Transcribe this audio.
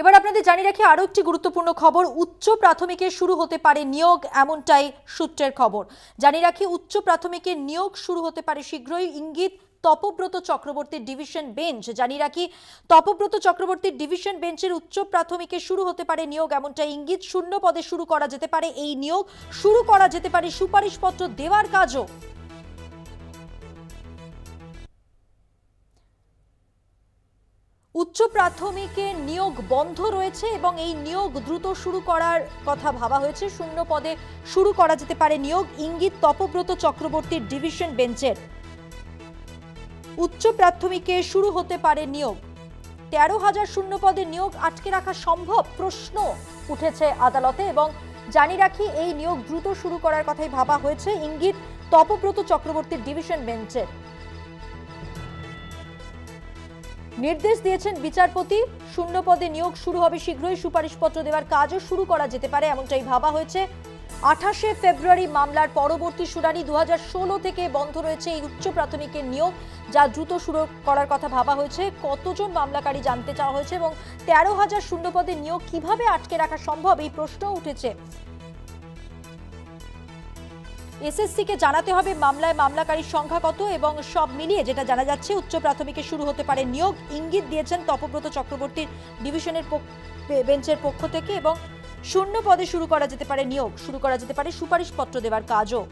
এবার আপনাদের জানিয়ে রাখি আরো একটি গুরুত্বপূর্ণ খবর। উচ্চ প্রাথমিকে শুরু হতে পারে নিয়োগ, এমনটাই সূত্রের খবর। জানিয়ে রাখি উচ্চ প্রাথমিকে নিয়োগ শুরু হতে পারে শীঘ্রই, ইঙ্গিত তপব্রত চক্রবর্তীর ডিভিশন বেঞ্চ। জানিয়ে রাখি তপব্রত চক্রবর্তীর ডিভিশন বেঞ্চের উচ্চ প্রাথমিকে শুরু হতে পারে নিয়োগ, এমনটা ইঙ্গিত। শূন্য পদে শুরু করা যেতে পারে এই নিয়োগ, শুরু করা যেতে পারে সুপারিশপত্র দেওয়ার কাজও। উচ্চ প্রাথমিকে নিয়োগ বন্ধ রয়েছে এবং এই নিয়োগ দ্রুত শুরু করার কথা ভাবা হয়েছে। শূন্য পদে শুরু করা যেতে পারে নিয়োগ, ইঙ্গিত তপব্রত চক্রবর্তীর ডিভিশন বেঞ্চের। উচ্চ প্রাথমিকে শুরু হতে পারে নিয়োগ। 13,000 শূন্য পদে নিয়োগ আটকে রাখা সম্ভব, প্রশ্ন উঠেছে আদালতে এবং জানিয়ে রাখি এই নিয়োগ দ্রুত শুরু করার কথাই ভাবা হয়েছে, ইঙ্গিত তপব্রত চক্রবর্তীর ডিভিশন বেঞ্চের। নির্দেশ দিয়েছেন বিচারপতি, শূন্য পদে নিয়োগ শুরু হবে শীঘ্রই, সুপারিশপত্র দেওয়ার কাজও শুরু করা যেতে পারে এমনটাই ভাবা হয়েছে। 28শে ফেব্রুয়ারি মামলার পরবর্তী শুনানি। 2016 থেকে বন্ধ রয়েছে এই উচ্চ প্রাথমিকের নিয়োগ, যা দ্রুত শুরু করার কথা ভাবা হয়েছে। কতজন মামলাকারী জানতে চাওয়া হয়েছে এবং 13,000 শূন্য পদে নিয়োগ কিভাবে আটকে রাখা সম্ভব, এই প্রশ্ন উঠেছে। এসএসসি কে জানাতে হবে মামলায় মামলাকারীর সংখ্যা কত এবং সব মিলিয়ে যেটা জানা যাচ্ছে উচ্চ প্রাথমিকে শুরু হতে পারে নিয়োগ, ইঙ্গিত দিয়েছেন তপব্রত চক্রবর্তীর ডিভিশনের বেঞ্চের পক্ষ থেকে এবং শূন্য পদে শুরু করা যেতে পারে নিয়োগ, শুরু করা যেতে পারে সুপারিশপত্র দেওয়ার কাজও।